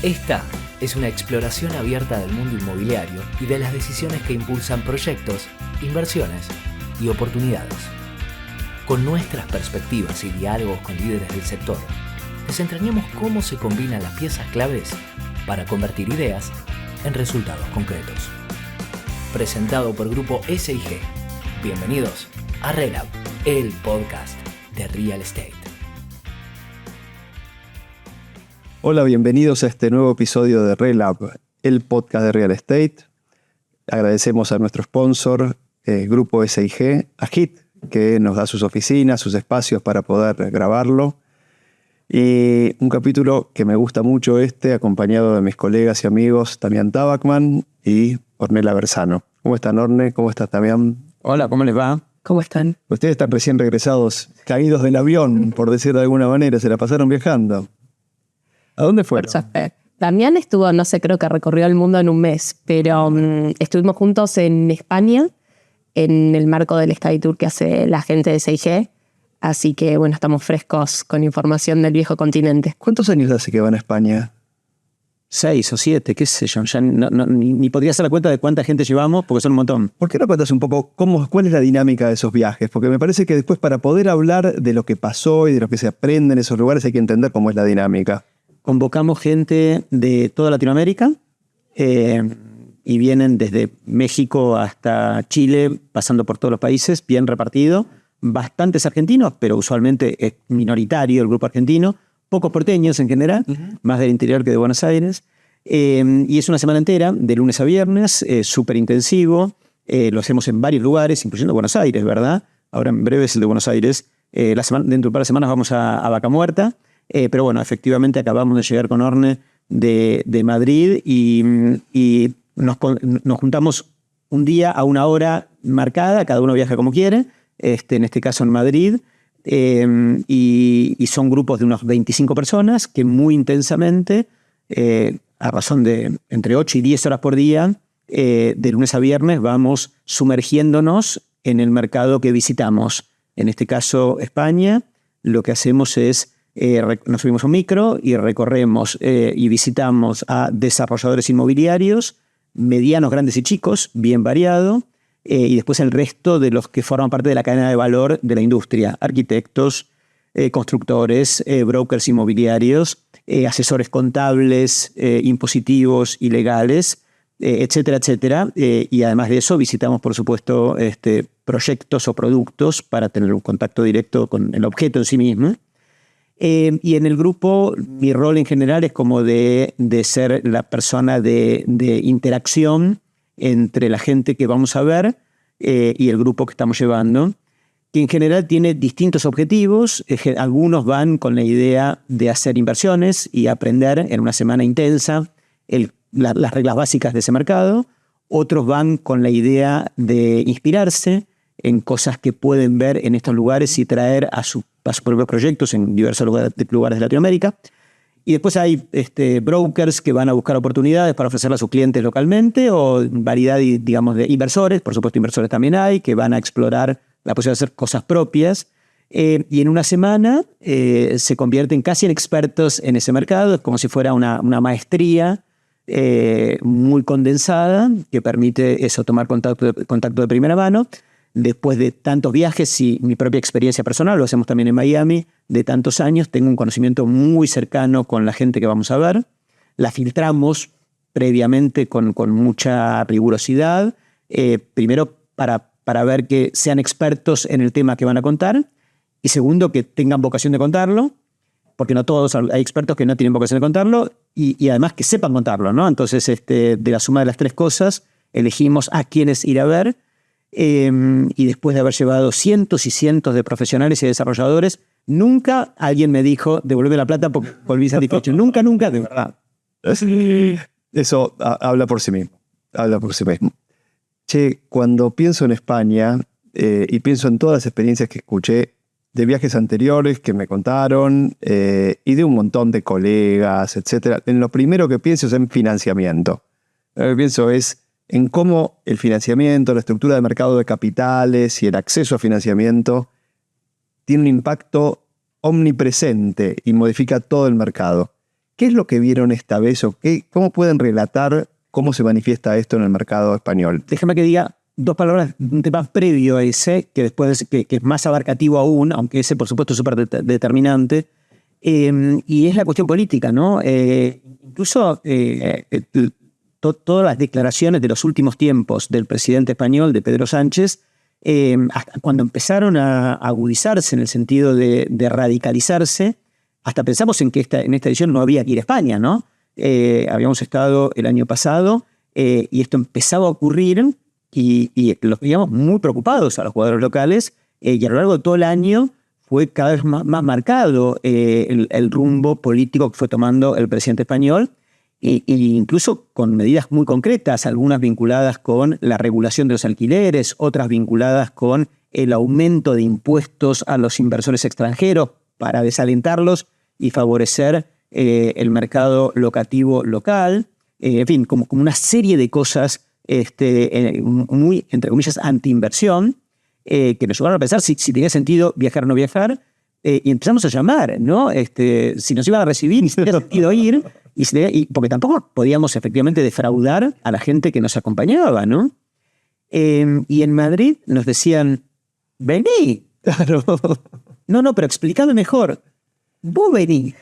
Esta es una exploración abierta del mundo inmobiliario y de las decisiones que impulsan proyectos, inversiones y oportunidades. Con nuestras perspectivas y diálogos con líderes del sector, desentrañamos cómo se combinan las piezas claves para convertir ideas en resultados concretos. Presentado por Grupo SIG. Bienvenidos a RELAB, el podcast de Real Estate. Hola, bienvenidos a este nuevo episodio de RELAB, el podcast de Real Estate. Agradecemos a nuestro sponsor, Grupo SIG, a HIT, que nos da sus oficinas, sus espacios para poder grabarlo. Y un capítulo que me gusta mucho acompañado de mis colegas y amigos Damián Tabacman y Ornella Bersano. ¿Cómo están, Orne? ¿Cómo estás, Damián? Hola, ¿cómo les va? ¿Cómo están? Ustedes están recién regresados, caídos del avión, por decir de alguna manera, se la pasaron viajando. ¿A dónde fueron? Damián estuvo, creo que recorrió el mundo en un mes, pero estuvimos juntos en España, en el marco del Study Tour que hace la gente de SIG. Así que, bueno, estamos frescos con información del viejo continente. ¿Cuántos años hace que van a España? 6 o 7, qué sé yo. Ya ni podría hacer la cuenta de cuánta gente llevamos, porque son un montón. ¿Por qué no cuentas un poco cuál es la dinámica de esos viajes? Porque me parece que después, para poder hablar de lo que pasó y de lo que se aprende en esos lugares, hay que entender cómo es la dinámica. Convocamos gente de toda Latinoamérica y vienen desde México hasta Chile, pasando por todos los países, bien repartido. Bastantes argentinos, pero usualmente es minoritario el grupo argentino. Pocos porteños en general, más del interior que de Buenos Aires. Y es una semana entera, de lunes a viernes, súper intensivo. Lo hacemos en varios lugares, incluyendo Buenos Aires, ¿verdad? Ahora en breve es el de Buenos Aires. Dentro de un par de semanas vamos a Vaca Muerta. Pero bueno, efectivamente acabamos de llegar con Orne de Madrid y nos juntamos un día a una hora marcada, cada uno viaja como quiere, en este caso en Madrid, y son grupos de unas 25 personas que muy intensamente, a razón de entre 8 y 10 horas por día, de lunes a viernes, vamos sumergiéndonos en el mercado que visitamos. En este caso, España. Lo que hacemos es nos subimos a un micro y recorremos y visitamos a desarrolladores inmobiliarios, medianos, grandes y chicos, bien variado, y después el resto de los que forman parte de la cadena de valor de la industria, arquitectos, constructores, brokers inmobiliarios, asesores contables, impositivos y legales, etcétera, etcétera. Y además de eso visitamos, por supuesto, proyectos o productos para tener un contacto directo con el objeto en sí mismo. Y en el grupo mi rol en general es como de ser la persona de interacción entre la gente que vamos a ver y el grupo que estamos llevando, que en general tiene distintos objetivos. Algunos van con la idea de hacer inversiones y aprender en una semana intensa las reglas básicas de ese mercado. Otros van con la idea de inspirarse en cosas que pueden ver en estos lugares y traer a sus propios proyectos en diversos lugares de Latinoamérica. Y después hay brokers que van a buscar oportunidades para ofrecerle a sus clientes localmente, o variedad, digamos, de inversores. Por supuesto, inversores también hay, que van a explorar la posibilidad de hacer cosas propias. Y en una semana se convierten casi en expertos en ese mercado. Es como si fuera una maestría muy condensada que permite eso, tomar contacto de primera mano. Después de tantos viajes y mi propia experiencia personal, lo hacemos también en Miami, de tantos años, tengo un conocimiento muy cercano con la gente que vamos a ver. La filtramos previamente con mucha rigurosidad. Primero, para ver que sean expertos en el tema que van a contar. Y segundo, que tengan vocación de contarlo, porque no todos, hay expertos que no tienen vocación de contarlo, y además que sepan contarlo, ¿no? Entonces, de la suma de las tres cosas, elegimos a quiénes ir a ver. Y después de haber llevado cientos y cientos de profesionales y desarrolladores, nunca alguien me dijo, devuelve la plata porque volví satisfecho. Nunca, de verdad. Eso habla por sí mismo. Che, cuando pienso en España y pienso en todas las experiencias que escuché de viajes anteriores que me contaron y de un montón de colegas, etcétera, en lo primero que pienso es en financiamiento. Lo que pienso es en cómo el financiamiento, la estructura de mercado de capitales y el acceso a financiamiento tiene un impacto omnipresente y modifica todo el mercado. ¿Qué es lo que vieron esta vez o cómo pueden relatar cómo se manifiesta esto en el mercado español? Déjame que diga 2 palabras, un tema previo a ese, que después que es más abarcativo aún, aunque ese por supuesto es súper determinante, y es la cuestión política, ¿no? Incluso todas las declaraciones de los últimos tiempos del presidente español, de Pedro Sánchez, hasta cuando empezaron a agudizarse en el sentido de radicalizarse, hasta pensamos en que en esta edición no había que ir a España, ¿no? Habíamos estado el año pasado y esto empezaba a ocurrir y los veíamos muy preocupados a los jugadores locales y a lo largo de todo el año fue cada vez más marcado el rumbo político que fue tomando el presidente español e incluso con medidas muy concretas, algunas vinculadas con la regulación de los alquileres, otras vinculadas con el aumento de impuestos a los inversores extranjeros para desalentarlos y favorecer el mercado locativo local, en fin, como una serie de cosas muy, entre comillas, anti-inversión, que nos llevaron a pensar si tenía sentido viajar o no viajar, y empezamos a llamar, ¿no? Si nos iban a recibir, si tenía sentido ir, porque tampoco podíamos efectivamente defraudar a la gente que nos acompañaba, ¿no? Y en Madrid nos decían, vení. Claro. No, pero explícame mejor. Vos vení,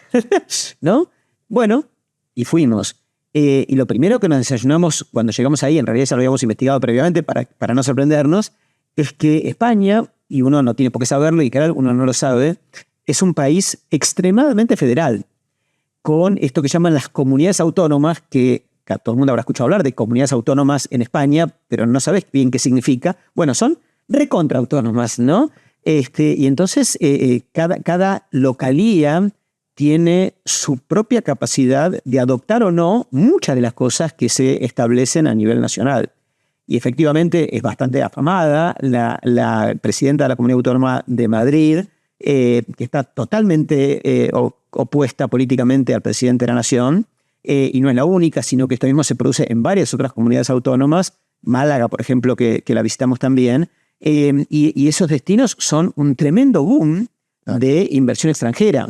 ¿no? Bueno, y fuimos. Y lo primero que nos desayunamos cuando llegamos ahí, en realidad ya lo habíamos investigado previamente para no sorprendernos, es que España, y uno no tiene por qué saberlo, y claro, uno no lo sabe, es un país extremadamente federal, con esto que llaman las comunidades autónomas, que todo el mundo habrá escuchado hablar de comunidades autónomas en España, pero no sabes bien qué significa. Bueno, son recontraautónomas, ¿no? Y entonces cada localía tiene su propia capacidad de adoptar o no muchas de las cosas que se establecen a nivel nacional. Y efectivamente es bastante afamada la presidenta de la Comunidad Autónoma de Madrid, que está totalmente opuesta políticamente al presidente de la Nación, y no es la única, sino que esto mismo se produce en varias otras comunidades autónomas, Málaga, por ejemplo, que la visitamos también, y esos destinos son un tremendo boom de inversión extranjera.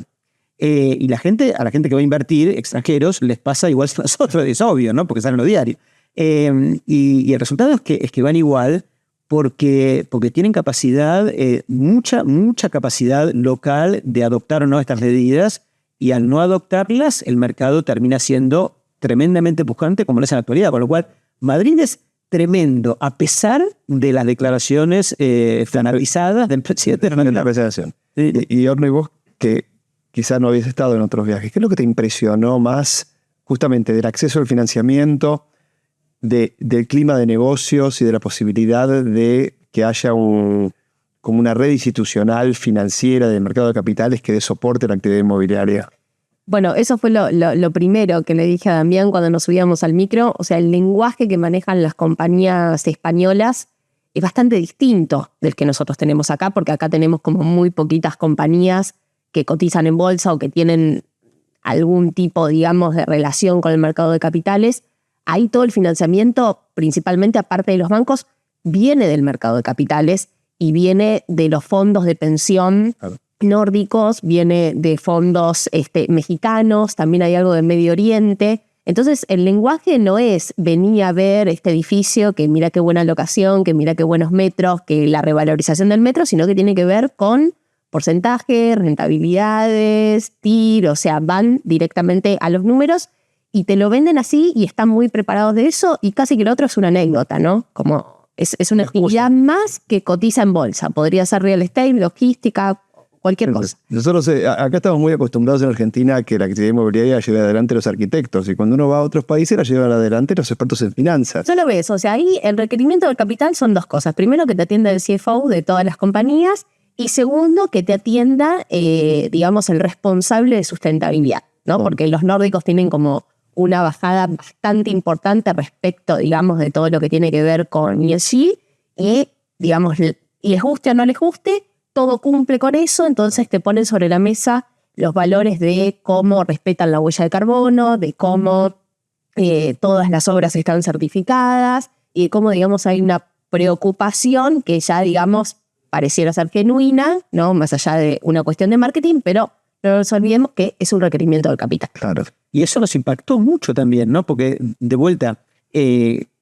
Y a la gente que va a invertir, extranjeros, les pasa igual que a nosotros, es obvio, ¿no? Porque salen los diarios. Y el resultado es que van igual porque tienen capacidad, mucha capacidad local de adoptar o no estas medidas, y al no adoptarlas, el mercado termina siendo tremendamente pujante como lo es en la actualidad. Con lo cual, Madrid es tremendo, a pesar de las declaraciones finalizadas del presidente de la presentación. Y Orne, vos que quizás no habías estado en otros viajes, ¿qué es lo que te impresionó más justamente del acceso al financiamiento, del clima de negocios y de la posibilidad de que haya como una red institucional financiera del mercado de capitales que dé soporte a la actividad inmobiliaria? Bueno, eso fue lo primero que le dije a Damián cuando nos subíamos al micro. O sea, el lenguaje que manejan las compañías españolas es bastante distinto del que nosotros tenemos acá, porque acá tenemos como muy poquitas compañías que cotizan en bolsa o que tienen algún tipo, digamos, de relación con el mercado de capitales. Ahí todo el financiamiento, principalmente aparte de los bancos, viene del mercado de capitales y viene de los fondos de pensión nórdicos, viene de fondos mexicanos, también hay algo de Medio Oriente. Entonces, el lenguaje no es vení a ver este edificio, que mira qué buena locación, que mira qué buenos metros, que la revalorización del metro, sino que tiene que ver con porcentaje, rentabilidades, TIR, o sea, van directamente a los números y te lo venden así y están muy preparados de eso, y casi que lo otro es una anécdota, ¿no? Como es una actividad más que cotiza en bolsa. Podría ser real estate, logística, cualquier cosa. Nosotros acá estamos muy acostumbrados en Argentina a que la actividad inmobiliaria lleve adelante los arquitectos, y cuando uno va a otros países la llevan adelante los expertos en finanzas. Solo ves, o sea, ahí el requerimiento del capital son 2 cosas. Primero, que te atienda el CFO de todas las compañías, y segundo, que te atienda, digamos, el responsable de sustentabilidad, ¿no? Porque los nórdicos tienen como una bajada bastante importante respecto, digamos, de todo lo que tiene que ver con ESG, y, digamos, les guste o no les guste, todo cumple con eso. Entonces te ponen sobre la mesa los valores de cómo respetan la huella de carbono, de cómo todas las obras están certificadas, y de cómo, digamos, hay una preocupación que ya, digamos, pareciera ser genuina, ¿no? Más allá de una cuestión de marketing, pero no nos olvidemos que es un requerimiento del capital. Claro. Y eso nos impactó mucho también, ¿no? Porque, de vuelta,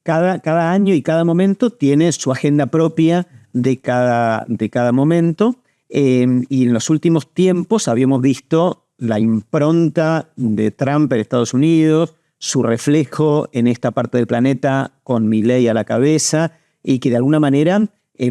cada año y cada momento tiene su agenda propia de cada momento. Y en los últimos tiempos habíamos visto la impronta de Trump en Estados Unidos, su reflejo en esta parte del planeta con Milei a la cabeza, y que de alguna manera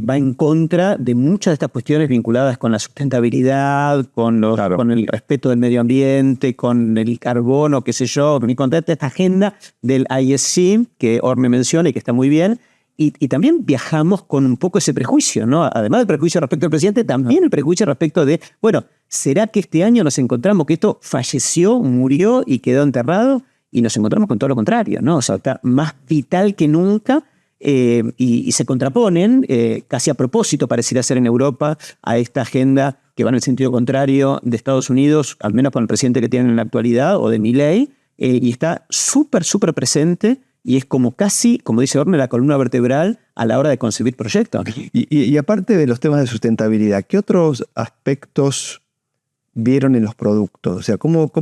va en contra de muchas de estas cuestiones vinculadas con la sustentabilidad, con el respeto del medio ambiente, con el carbono, qué sé yo, y con toda esta agenda del ESG que Orne menciona y que está muy bien. Y también viajamos con un poco ese prejuicio, ¿no? Además del prejuicio respecto al presidente, también el prejuicio respecto de, bueno, ¿será que este año nos encontramos que esto falleció, murió y quedó enterrado? Y nos encontramos con todo lo contrario, ¿no? O sea, está más vital que nunca. Y se contraponen, casi a propósito pareciera ser en Europa, a esta agenda que va en el sentido contrario de Estados Unidos, al menos con el presidente que tienen en la actualidad, o de Milei, y está súper presente, y es como casi, como dice Orne, la columna vertebral a la hora de concebir proyectos. Y aparte de los temas de sustentabilidad, ¿qué otros aspectos vieron en los productos? O sea, ¿cómo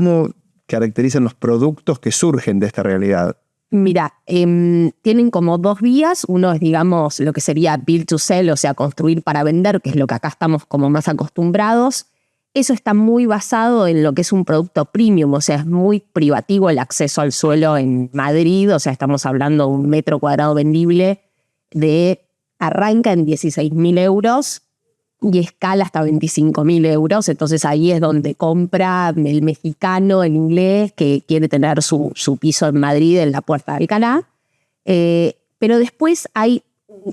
caracterizan los productos que surgen de esta realidad? Mira, tienen como dos vías. Uno es, digamos, lo que sería build to sell, o sea, construir para vender, que es lo que acá estamos como más acostumbrados. Eso está muy basado en lo que es un producto premium, o sea, es muy privativo el acceso al suelo en Madrid, o sea, estamos hablando de un metro cuadrado vendible arranca en 16.000 euros y escala hasta 25.000 euros. Entonces ahí es donde compra el mexicano, el inglés, que quiere tener su piso en Madrid, en la Puerta de Alcalá. Pero después hay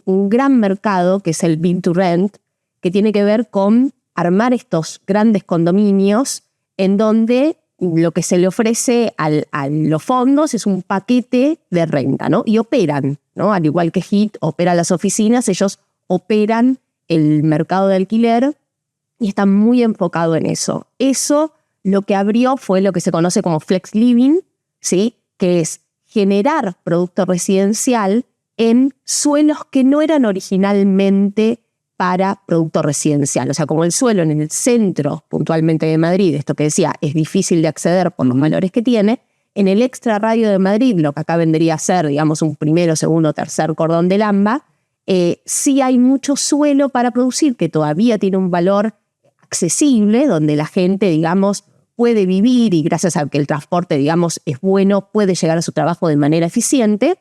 un gran mercado, que es el build to rent, que tiene que ver con armar estos grandes condominios en donde lo que se le ofrece a los fondos es un paquete de renta, ¿no? Y operan, ¿no? Al igual que HIT opera las oficinas, ellos operan el mercado de alquiler y están muy enfocados en eso. Eso lo que abrió fue lo que se conoce como flex living, ¿sí? Que es generar producto residencial en suelos que no eran originalmente para producto residencial. O sea, como el suelo en el centro puntualmente de Madrid, esto que decía, es difícil de acceder por los valores que tiene, en el extra radio de Madrid, lo que acá vendría a ser, digamos, un primero, segundo, tercer cordón del AMBA, sí hay mucho suelo para producir que todavía tiene un valor accesible, donde la gente, digamos, puede vivir y gracias a que el transporte, digamos, es bueno, puede llegar a su trabajo de manera eficiente.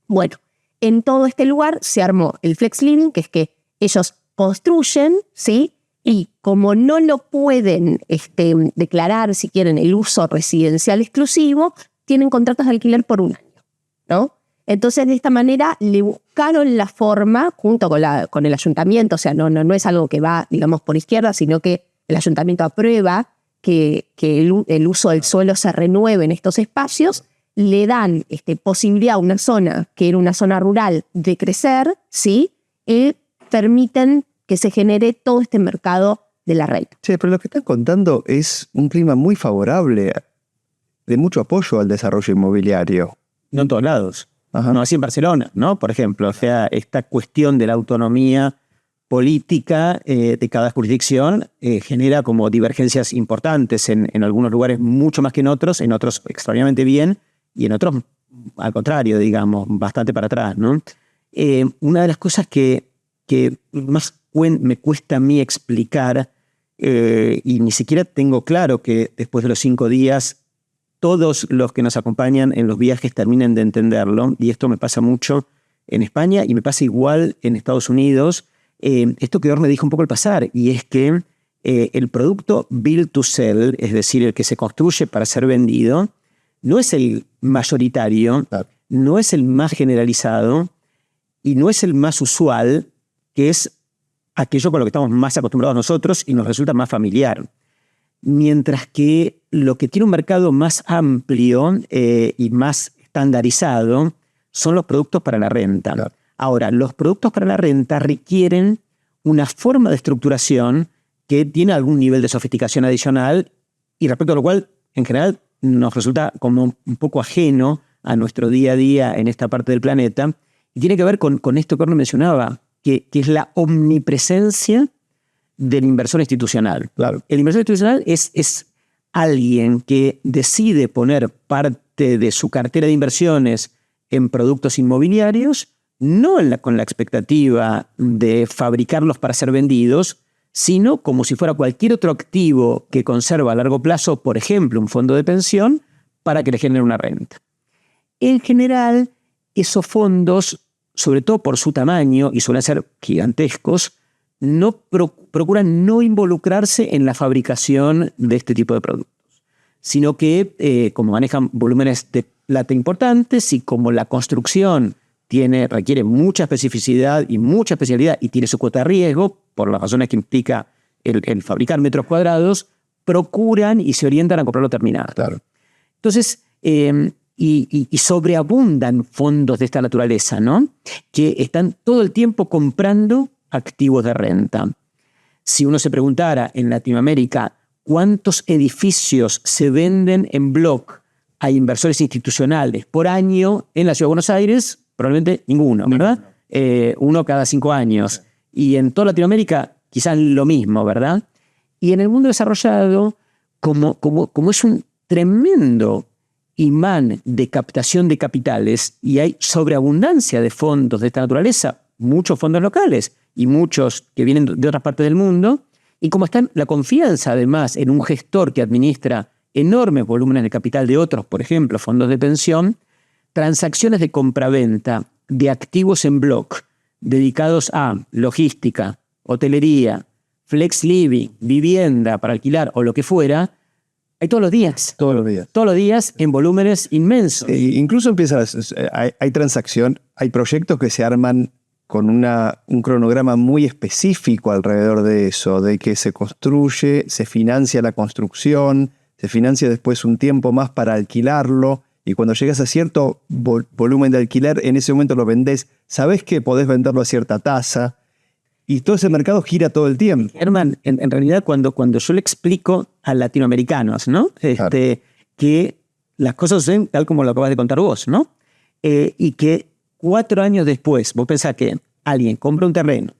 Bueno, en todo este lugar se armó el Flex Living, que es que ellos construyen, ¿sí? Y como no lo pueden declarar, si quieren, el uso residencial exclusivo, tienen contratos de alquiler por un año, ¿no? Entonces, de esta manera, le buscaron la forma, junto con el ayuntamiento, o sea, no es algo que va, digamos, por izquierda, sino que el ayuntamiento aprueba que el uso del suelo se renueve en estos espacios, le dan posibilidad a una zona, que era una zona rural, de crecer, ¿sí? Permiten que se genere todo este mercado de la renta. Sí, pero lo que están contando es un clima muy favorable, de mucho apoyo al desarrollo inmobiliario. No en todos lados. Ajá. No así en Barcelona, ¿no? Por ejemplo, o sea, esta cuestión de la autonomía política de cada jurisdicción genera como divergencias importantes en algunos lugares mucho más que en otros extraordinariamente bien y en otros, al contrario, digamos, bastante para atrás, ¿no? Una de las cosas que más me cuesta a mí explicar, y ni siquiera tengo claro que después de los 5 días todos los que nos acompañan en los viajes terminen de entenderlo, y esto me pasa mucho en España y me pasa igual en Estados Unidos, esto que Orne dijo un poco al pasar, y es que el producto build to sell, es decir, el que se construye para ser vendido, no es el mayoritario, claro, no es el más generalizado y no es el más usual, que es aquello con lo que estamos más acostumbrados nosotros y nos resulta más familiar. Mientras que lo que tiene un mercado más amplio y más estandarizado son los productos para la renta. Claro. Ahora, los productos para la renta requieren una forma de estructuración que tiene algún nivel de sofisticación adicional y respecto a lo cual, en general, nos resulta como un poco ajeno a nuestro día a día en esta parte del planeta. Y tiene que ver con esto que Orne mencionaba, que es la omnipresencia del inversor institucional. Claro. El inversor institucional es alguien que decide poner parte de su cartera de inversiones en productos inmobiliarios, no con la expectativa de fabricarlos para ser vendidos, sino como si fuera cualquier otro activo que conserva a largo plazo, por ejemplo, un fondo de pensión, para que le genere una renta. En general, esos fondos, sobre todo por su tamaño, y suelen ser gigantescos, procuran no involucrarse en la fabricación de este tipo de productos, sino que como manejan volúmenes de plata importantes y como la construcción requiere mucha especificidad y mucha especialidad y tiene su cuota de riesgo, por las razones que implica el fabricar metros cuadrados, procuran y se orientan a comprarlo terminado. Claro. Entonces, y sobreabundan fondos de esta naturaleza, ¿no? Que están todo el tiempo comprando activos de renta. Si uno se preguntara en Latinoamérica cuántos edificios se venden en block a inversores institucionales por año en la Ciudad de Buenos Aires, probablemente ninguno, ¿verdad? Uno cada 5 años. Y en toda Latinoamérica quizás lo mismo, ¿verdad? Y en el mundo desarrollado, como es un tremendo imán de captación de capitales y hay sobreabundancia de fondos de esta naturaleza, muchos fondos locales y muchos que vienen de otras partes del mundo, y como está la confianza además en un gestor que administra enormes volúmenes de capital de otros, por ejemplo, fondos de pensión, transacciones de compraventa de activos en block dedicados a logística, hotelería, flex living, vivienda para alquilar o lo que fuera, hay todos los días. Todos los días. Todos los días en volúmenes inmensos. Incluso hay transacción, hay proyectos que se arman con un cronograma muy específico alrededor de eso, de que se construye, se financia la construcción, se financia después un tiempo más para alquilarlo, y cuando llegas a cierto volumen de alquiler, en ese momento lo vendés, sabés que podés venderlo a cierta tasa, y todo ese mercado gira todo el tiempo. Germán, en realidad cuando yo le explico a latinoamericanos, ¿no? Claro. Que las cosas suceden tal como lo acabas de contar vos, ¿no? Y que 4 años después, vos pensás que alguien compra un terreno,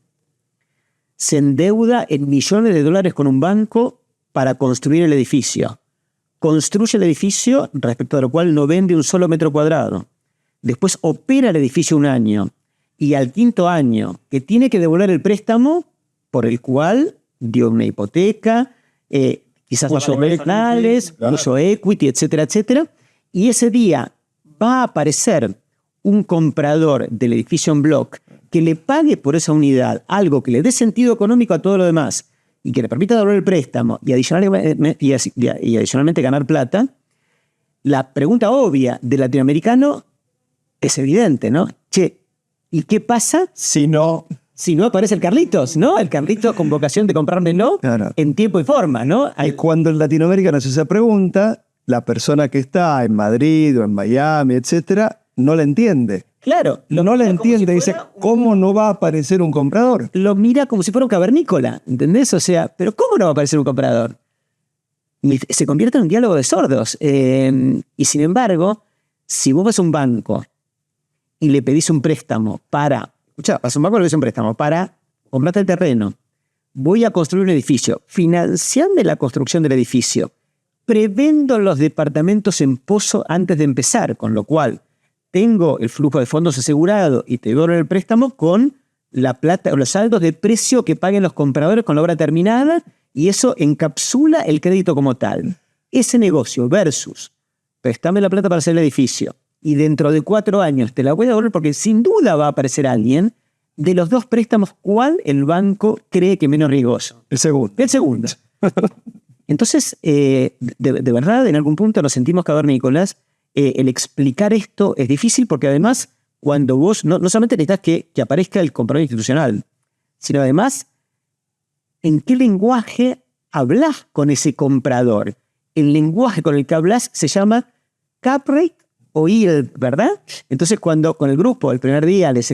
se endeuda en millones de dólares con un banco para construir el edificio. Construye el edificio respecto a lo cual no vende un solo metro cuadrado. Después opera el edificio 1 año y al 5.º año que tiene que devolver el préstamo por el cual dio una hipoteca, quizás puso penales, puso equity, etcétera, etcétera. Y ese día va a aparecer un comprador del edificio en block que le pague por esa unidad algo que le dé sentido económico a todo lo demás y que le permita devolver el préstamo y adicionalmente ganar plata. La pregunta obvia del latinoamericano es evidente, ¿no? Che, ¿y qué pasa si no aparece el Carlitos, ¿no? El Carlitos con vocación de comprármelo Claro. en tiempo y forma, ¿no? Y cuando en Latinoamérica nos hace esa pregunta, la persona que está en Madrid o en Miami, etcétera, no la entiende. Claro. No la entiende, como si dice, fuera ¿cómo no va a aparecer un comprador? Lo mira como si fuera un cavernícola, ¿entendés? O sea, ¿pero cómo no va a aparecer un comprador? Y se convierte en un diálogo de sordos. Y sin embargo, si vos vas a un banco y le pedís un préstamo vas a un banco y le pedís un préstamo para comprarte el terreno, voy a construir un edificio, financiame la construcción del edificio, prevendo los departamentos en pozo antes de empezar, con lo cual tengo el flujo de fondos asegurado y te doy el préstamo con la plata o los saldos de precio que paguen los compradores con la obra terminada, y eso encapsula el crédito como tal. Ese negocio versus préstame la plata para hacer el edificio y dentro de 4 años te la voy a devolver porque sin duda va a aparecer alguien, de los dos préstamos, ¿cuál el banco cree que es menos riesgoso? El segundo. El segundo. Entonces, de verdad, en algún punto nos sentimos cavernícolas. El explicar esto es difícil porque además, cuando vos no solamente necesitas que aparezca el comprador institucional, sino además, ¿en qué lenguaje hablas con ese comprador? El lenguaje con el que hablas se llama cap rate o yield, ¿verdad? Entonces, cuando con el grupo el primer día les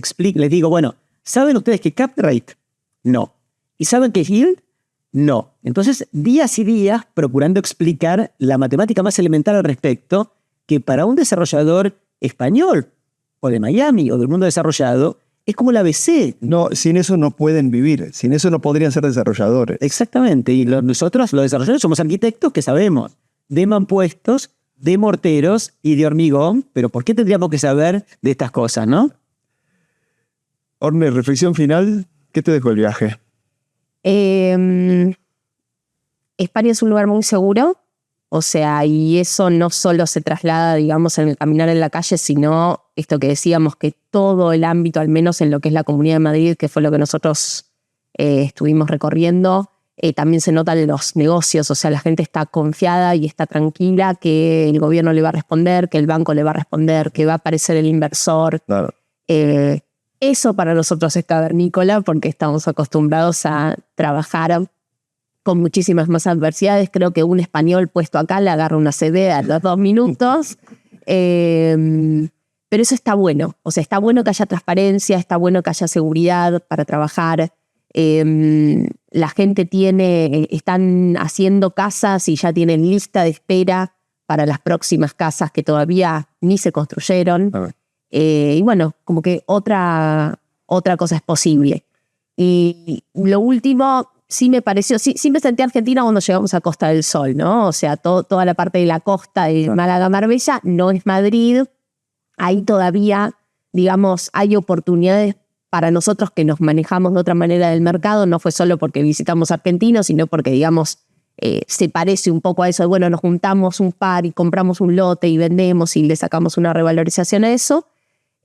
digo, bueno, ¿saben ustedes qué cap rate? No. ¿Y saben qué yield? No. Entonces, días y días procurando explicar la matemática más elemental al respecto, que para un desarrollador español o de Miami o del mundo desarrollado Es como la ABC. No, sin eso no pueden vivir, sin eso no podrían ser desarrolladores. Exactamente. Y nosotros, los desarrolladores, somos arquitectos que sabemos de mampuestos, de morteros y de hormigón, pero ¿por qué tendríamos que saber de estas cosas, no? Orne, reflexión final, ¿qué te dejó el viaje? España es un lugar muy seguro, o sea, y eso no solo se traslada, digamos, en el caminar en la calle, sino esto que decíamos, que todo el ámbito, al menos en lo que es la Comunidad de Madrid, que fue lo que nosotros estuvimos recorriendo, también se notan los negocios, o sea, la gente está confiada y está tranquila que el gobierno le va a responder, que el banco le va a responder, que va a aparecer el inversor. Claro. Eso para nosotros es cavernícola porque estamos acostumbrados a trabajar con muchísimas más adversidades. Creo que un español puesto acá le agarra una CD a los 2 minutos. Pero eso está bueno. O sea, está bueno que haya transparencia, está bueno que haya seguridad para trabajar. La gente están haciendo casas y ya tienen lista de espera para las próximas casas que todavía ni se construyeron. Y bueno, como que otra cosa es posible. Y lo último, sí me pareció, sí me sentí argentina cuando llegamos a Costa del Sol, ¿no? O sea, toda la parte de la costa de Málaga, Marbella, no es Madrid. Ahí todavía, digamos, hay oportunidades para nosotros que nos manejamos de otra manera del mercado. No fue solo porque visitamos argentinos, sino porque, digamos, se parece un poco a eso de, bueno, nos juntamos un par y compramos un lote y vendemos y le sacamos una revalorización a eso.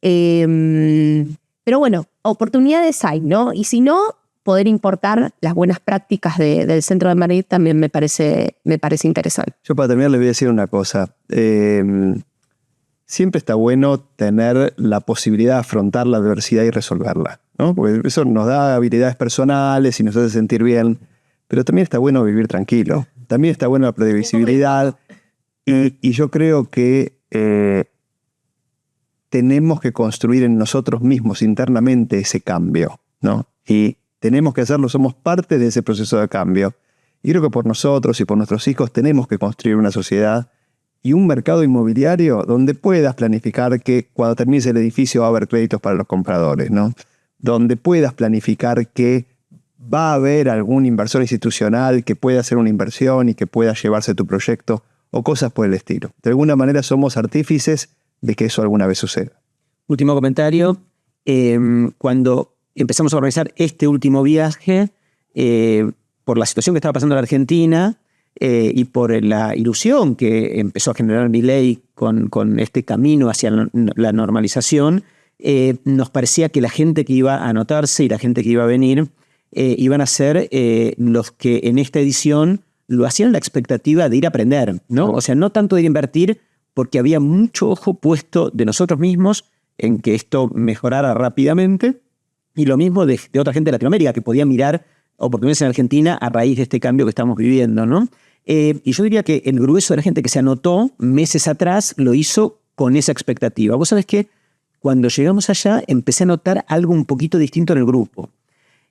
Pero bueno, oportunidades hay, ¿no? Y si no, poder importar las buenas prácticas del centro de Madrid también me parece interesante. Yo para terminar les voy a decir una cosa. Siempre está bueno tener la posibilidad de afrontar la adversidad y resolverla, ¿no? Porque eso nos da habilidades personales y nos hace sentir bien, pero también está bueno vivir tranquilo. También está bueno la previsibilidad. Y yo creo que tenemos que construir en nosotros mismos internamente ese cambio, ¿no? Y tenemos que hacerlo, somos parte de ese proceso de cambio. Y creo que por nosotros y por nuestros hijos tenemos que construir una sociedad y un mercado inmobiliario donde puedas planificar que cuando termines el edificio va a haber créditos para los compradores, ¿no? Donde puedas planificar que va a haber algún inversor institucional que pueda hacer una inversión y que pueda llevarse tu proyecto o cosas por el estilo. De alguna manera somos artífices de que eso alguna vez suceda. Último comentario. Cuando empezamos a organizar este último viaje, por la situación que estaba pasando en la Argentina y por la ilusión que empezó a generar Milei con este camino hacia la normalización, nos parecía que la gente que iba a anotarse y la gente que iba a venir iban a ser los que en esta edición lo hacían la expectativa de ir a aprender, ¿no? O sea, no tanto de ir a invertir, porque había mucho ojo puesto de nosotros mismos en que esto mejorara rápidamente, y lo mismo de otra gente de Latinoamérica que podía mirar oportunidades en Argentina a raíz de este cambio que estamos viviendo, ¿no? Y yo diría que el grueso de la gente que se anotó meses atrás lo hizo con esa expectativa. Vos sabés que cuando llegamos allá empecé a notar algo un poquito distinto en el grupo.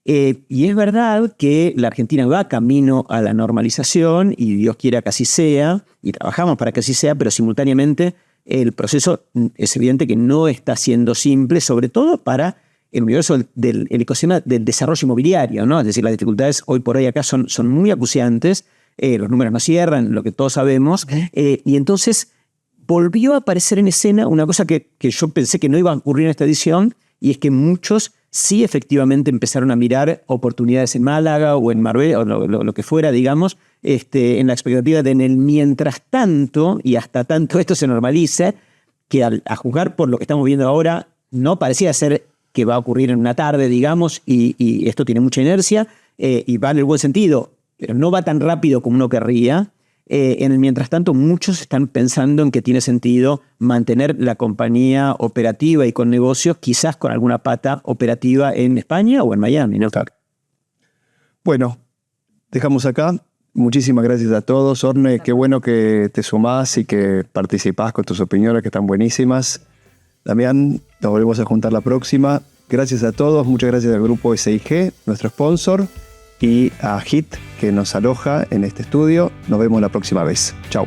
Y es verdad que la Argentina va camino a la normalización y Dios quiera que así sea, y trabajamos para que así sea, pero simultáneamente el proceso es evidente que no está siendo simple, sobre todo para el universo del ecosistema del desarrollo inmobiliario, ¿no? Es decir, las dificultades hoy por hoy acá son muy acuciantes, los números no cierran, lo que todos sabemos, y entonces volvió a aparecer en escena una cosa que yo pensé que no iba a ocurrir en esta edición, y es que muchos sí efectivamente empezaron a mirar oportunidades en Málaga o en Marbella o lo que fuera, digamos, en la expectativa de en el mientras tanto y hasta tanto esto se normalice, que a juzgar por lo que estamos viendo ahora no parecía ser que va a ocurrir en una tarde, digamos, y esto tiene mucha inercia y va en el buen sentido, pero no va tan rápido como uno querría. En el mientras tanto, muchos están pensando en que tiene sentido mantener la compañía operativa y con negocios, quizás con alguna pata operativa en España o en Miami, ¿no? Claro. Bueno, dejamos acá. Muchísimas gracias a todos. Orne, qué bueno que te sumás y que participás con tus opiniones que están buenísimas. Damián, nos volvemos a juntar la próxima. Gracias a todos. Muchas gracias al grupo SIG, nuestro sponsor, y a HIT, que nos aloja en este estudio. Nos vemos la próxima vez. Chao.